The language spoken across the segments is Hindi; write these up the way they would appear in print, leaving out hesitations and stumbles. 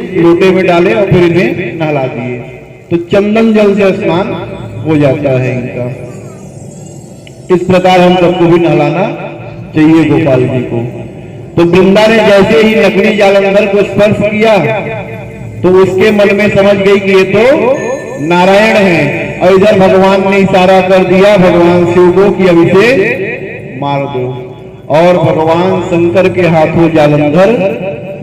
एक लोटे में डाले और फिर इन्हें नहला दिए, तो चंदन जल से स्नान हो जाता है इनका। इस प्रकार हम सबको भी नहलाना चाहिए गोपाल जी को। तो वृंदा ने जैसे ही नकली जालंधर को स्पर्श किया तो उसके मन में समझ गई कि ये तो नारायण हैं, और इधर भगवान ने इशारा कर दिया भगवान शिव को कि अब इसे मार दो, और भगवान शंकर के हाथों जालंधर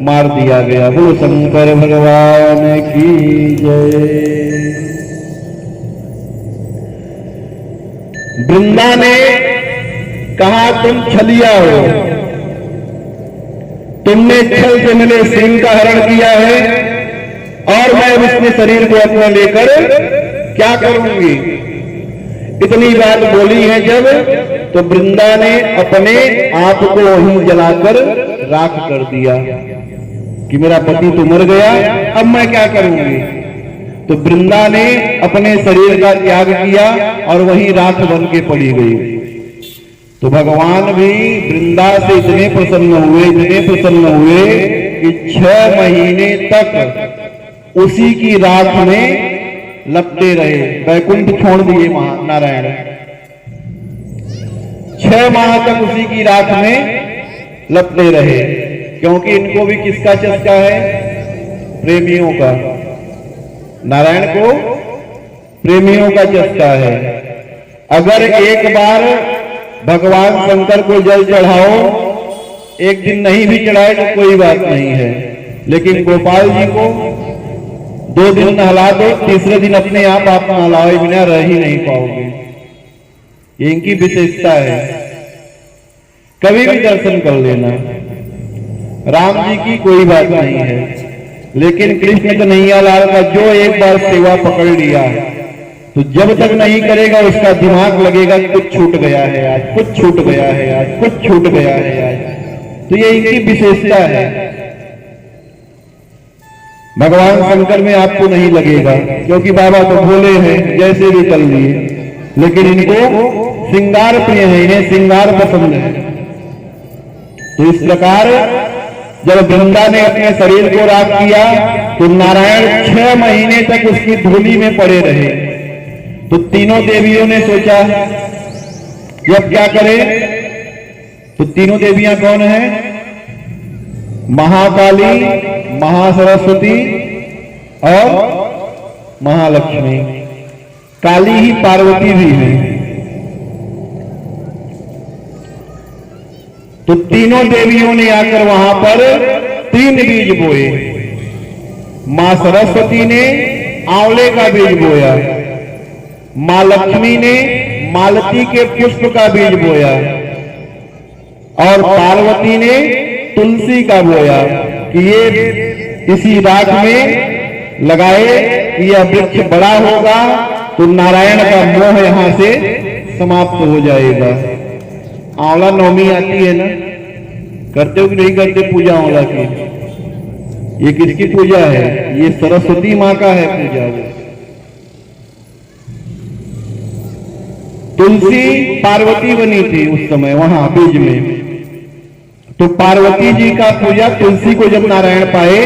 मार दिया गया। बोलो शंकर भगवान की जय। वृंदा ने कहा तुम छलिया हो, तुमने छल से मेरे सिंह का हरण किया है और मैं अपने शरीर को अपना लेकर क्या करूंगी। इतनी बात बोली है जब, तो वृंदा ने अपने आप को वहीं जलाकर राख कर दिया कि मेरा पति तो मर गया, अब मैं क्या करूंगी। तो वृंदा ने अपने शरीर का त्याग किया और वहीं राख बन के पड़ी गई। तो भगवान भी वृंदा से इतने प्रसन्न हुए कि 6 महीने तक उसी की राख में लपटे रहे, वैकुंठ छोड़ दिए नारायण। 6 माह तक उसी की राख में लपटे रहे, क्योंकि इनको भी किसका चस्का है, प्रेमियों का। नारायण को प्रेमियों का चस्का है। अगर एक बार भगवान शंकर को जल चढ़ाओ, एक दिन नहीं भी चढ़ाए तो कोई बात नहीं है, लेकिन गोपाल जी को 2 दिन नहला दो, तीसरे दिन अपने आप नहलाए बिना रह ही नहीं पाओगे। ये इनकी विशेषता है। कभी भी दर्शन कर लेना, राम जी की कोई बात नहीं है, लेकिन कृष्ण कन्हैया लाल का जो एक बार सेवा पकड़ लिया तो जब तक नहीं करेगा उसका दिमाग लगेगा कुछ छूट गया है आज, कुछ छूट गया है आज, कुछ छूट गया है आज। तो ये इनकी विशेषता है। भगवान शंकर में आपको नहीं लगेगा, क्योंकि बाबा तो भोले हैं, जैसे भी कर लिए, लेकिन इनको श्रृंगार प्रिय है, इन्हें श्रृंगार पसंद है। तो इस प्रकार जब वृंदा ने अपने शरीर को राख किया तो नारायण 6 महीने तक उसकी धूली में पड़े रहे। तो तीनों देवियों ने सोचा कि अब क्या करें। तो तीनों देवियां कौन हैं, महाकाली, महासरस्वती और महालक्ष्मी। काली ही पार्वती भी है। तो तीनों देवियों ने आकर वहां पर 3 बीज बोए। मां सरस्वती ने आंवले का बीज बोया, मां लक्ष्मी ने मालती के पुष्प का बीज बोया और पार्वती ने तुलसी का बोया कि ये इसी राख में लगाए कि यह वृक्ष बड़ा होगा तो नारायण का मोह यहां से समाप्त हो जाएगा। आंवला नवमी आती है ना, करते हो कि नहीं करते पूजा आंवला की? ये किसकी पूजा है? ये सरस्वती मां का है पूजा। तुलसी पार्वती बनी थी उस समय वहां बीज में, तो पार्वती जी का पूजा तुलसी को जब नारायण पाए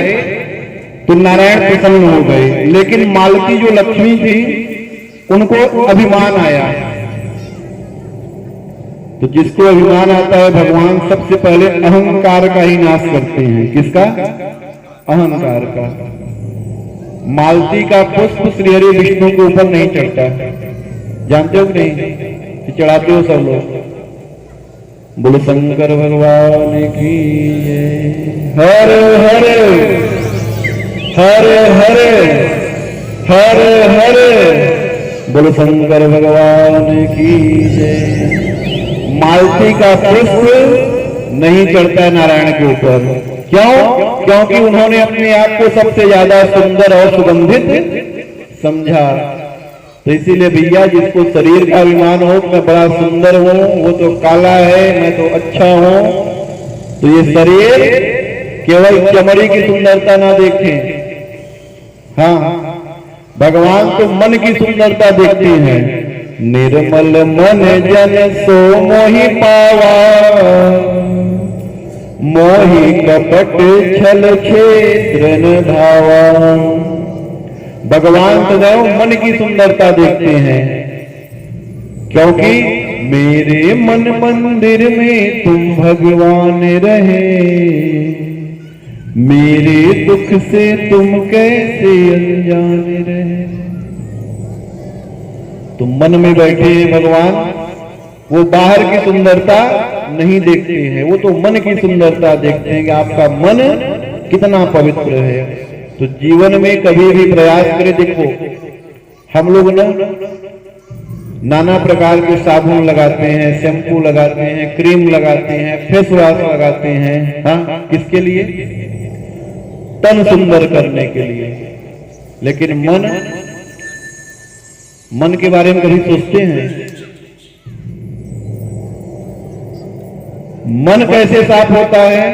तो नारायण प्रसन्न हो गए। लेकिन मालती जो लक्ष्मी थी उनको अभिमान आया। तो जिसको अभिमान आता है भगवान सबसे पहले अहंकार का ही नाश करते हैं। किसका? अहंकार का। मालती का पुष्प श्रीहरि विष्णु के ऊपर नहीं चढ़ता, जानते हो कि नहीं? कि चढ़ाते हो सब लोग। बोलो शंकर भगवान की हर हर हर हर हर हर। बोलो शंकर भगवान की जय। मालती का पुष्प नहीं चढ़ता नारायण के ऊपर। क्यों? क्योंकि उन्होंने अपने आप को सबसे ज्यादा सुंदर और सुगंधित समझा। तो इसीलिए भैया जिसको शरीर का अभिमान हो मैं बड़ा सुंदर हूं, वो तो काला है, मैं तो अच्छा हूं, तो ये शरीर केवल चमड़ी की सुंदरता ना देखें। हाँ, भगवान तो मन की सुंदरता देखते हैं। निर्मल मन जन सो मोहि पावा, मोहि कपट छल क्षेत्र न धावा। भगवान सदैव मन की सुंदरता देखते हैं, क्योंकि मेरे मन मंदिर में तुम भगवान रहे, मेरे दुख से तुम कैसे अनजान रहे। तुम मन में बैठे हैं भगवान, वो बाहर की सुंदरता नहीं देखते हैं, वो तो मन की सुंदरता देखते हैं कि आपका मन कितना पवित्र है। तो जीवन में कभी भी प्रयास करें, देखो हम लोग नाना प्रकार के साबुन लगाते हैं, शैम्पू लगाते हैं, क्रीम लगाते हैं, फेस वॉश लगाते हैं, हाँ किसके लिए? तन सुंदर करने के लिए। लेकिन मन के बारे में कभी सोचते हैं? मन कैसे साफ होता है?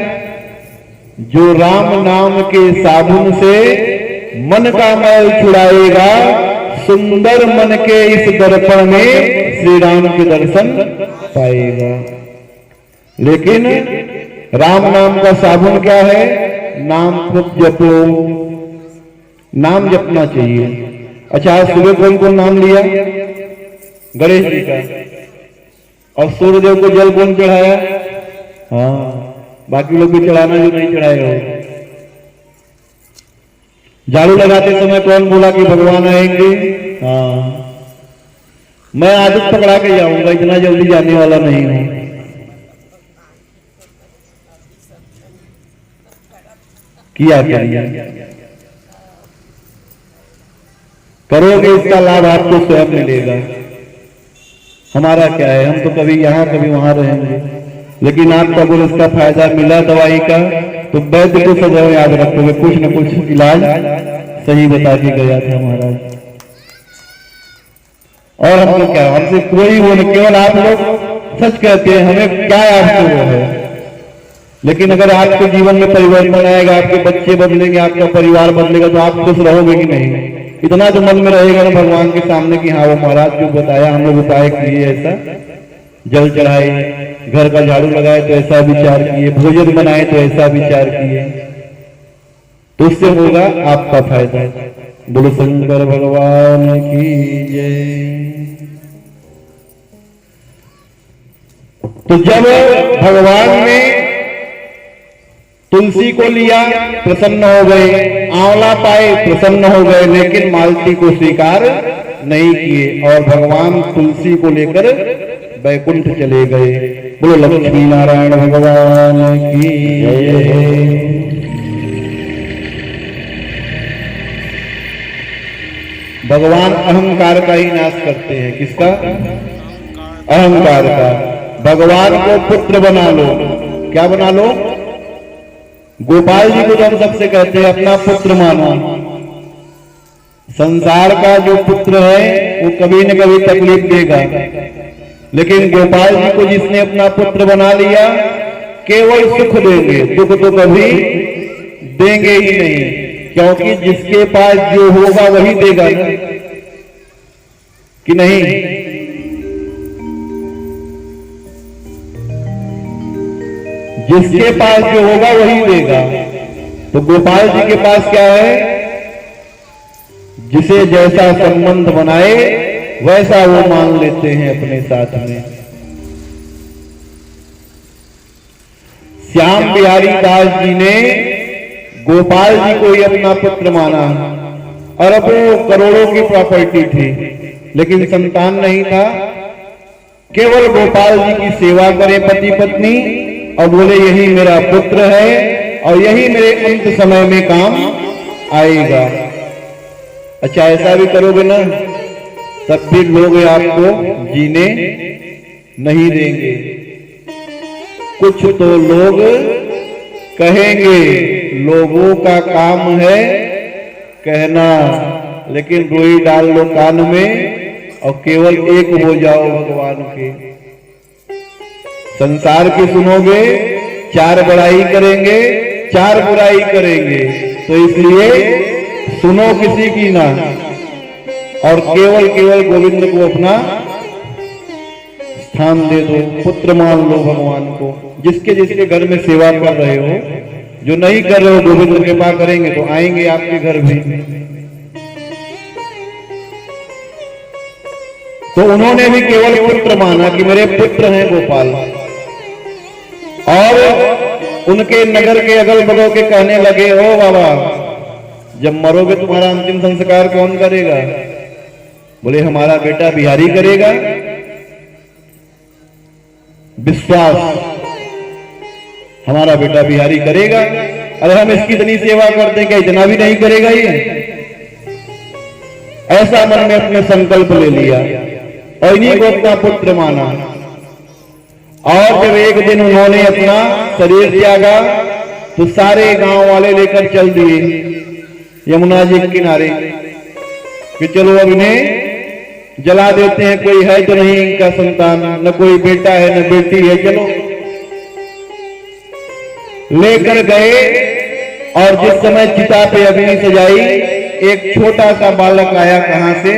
जो राम नाम के साबुन से मन का मैल छुड़ाएगा, सुंदर मन के इस दर्पण में श्री राम के दर्शन पाएगा। लेकिन राम नाम का साबुन क्या है? नाम खूब जपो, नाम जपना चाहिए। अच्छा, आज सुबह कौन कौन नाम लिया? गणेश जी का। और सूर्यदेव को जल कौन चढ़ाया? हाँ, बाकी लोग भी चढ़ाना जो नहीं चढ़ाएगा। झाड़ू लगाते समय कौन बोला कि भगवान आएंगे? हाँ, मैं आदत पकड़ा के जाऊंगा, इतना जल्दी जाने वाला नहीं हूं। किया करोगे, इसका लाभ आपको स्वयं मिलेगा। हमारा क्या है, हम तो कभी यहां कभी वहां रहेंगे। लेकिन आपको अगर इसका फायदा मिला दवाई का, तो वैद्य को सदैव याद रखोगे, कुछ न कुछ इलाज सही बता के गया था महाराज। और हमको क्या, हमसे कोई वो नहीं, केवल आप लोग सच कहते हैं, हमें क्या आपसे वो है। लेकिन अगर आपके जीवन में परिवर्तन आएगा, आपके बच्चे बदलेंगे, आपका परिवार बदलेगा, तो आप खुश रहोगे कि नहीं? इतना तो मन में रहेगा ना भगवान के सामने कि हाँ वो महाराज जो बताया, हम लोग उपाय किए, ऐसा जल चढ़ाए, घर का झाड़ू लगाए तो ऐसा विचार किए, भोजन बनाए तो ऐसा विचार किए, तो उससे होगा आपका फायदा। बोलो शंकर भगवान की जय। तो जब भगवान ने तुलसी को लिया, प्रसन्न हो गए, आंवला पाए, प्रसन्न हो गए, लेकिन मालती को स्वीकार नहीं किए और भगवान तुलसी को लेकर वैकुंठ चले गए। बोलो लक्ष्मी नारायण भगवान की जय। भगवान अहंकार का ही नाश करते हैं। किसका? अहंकार का। भगवान को पुत्र बना लो। क्या बना लो? गोपाल जी को तो हम सबसे कहते हैं अपना पुत्र मानो। संसार का जो पुत्र है वो कभी न कभी तकलीफ देगा, लेकिन गोपाल जी को जिसने अपना पुत्र बना लिया, केवल सुख देंगे, दुख तो कभी देंगे ही नहीं, क्योंकि जिसके पास जो होगा वही देगा ना, कि नहीं? जिसके पास जो होगा वही देगा। तो गोपाल जी के पास क्या है? जिसे जैसा संबंध बनाए वैसा वो मान लेते हैं अपने साथ में। श्याम बिहारी दास जी ने गोपाल जी को ही अपना पुत्र माना। अरबों करोड़ों की प्रॉपर्टी थी, लेकिन संतान नहीं था। केवल गोपाल जी की सेवा करे पति पत्नी और बोले यही मेरा पुत्र है और यही मेरे अंत समय में काम आएगा। अच्छा, ऐसा भी करोगे ना, तब भी लोग आपको जीने नहीं देंगे। कुछ तो लोग कहेंगे, लोगों का काम है कहना, लेकिन रोई डाल लो कान में और केवल एक हो जाओ भगवान के। संसार की सुनोगे, चार बड़ाई करेंगे, चार बुराई करेंगे, तो इसलिए सुनो किसी की ना और केवल केवल गोविंद को अपना स्थान दे दो, पुत्र मान लो भगवान को। जिसके जिसके घर में सेवा कर रहे हो, जो नहीं कर रहे हो गोविंद कृपा करेंगे तो आएंगे आपके घर भी। तो उन्होंने भी केवल पुत्र माना कि मेरे पुत्र हैं गोपाल, और उनके नगर के अगल बगल के कहने लगे, ओ बाबा जब मरोगे तुम्हारा अंतिम संस्कार कौन करेगा? बोले हमारा बेटा बिहारी करेगा। विश्वास, हमारा बेटा बिहारी करेगा। अरे हम इसकी इतनी सेवा करते हैं, क्या इतना भी नहीं करेगा ये? ऐसा मन में अपने संकल्प ले लिया और इन्हीं को अपना पुत्र माना। और जब एक दिन उन्होंने अपना शरीर त्यागा तो सारे गांव वाले लेकर चल दिए यमुना जी के किनारे कि चलो अब इन्हें जला देते हैं, कोई है तो नहीं इनका संतान, न कोई बेटा है न बेटी है, चलो। लेकर गए और जिस समय चिता पे अग्नि सजाई, एक छोटा सा बालक आया कहां से,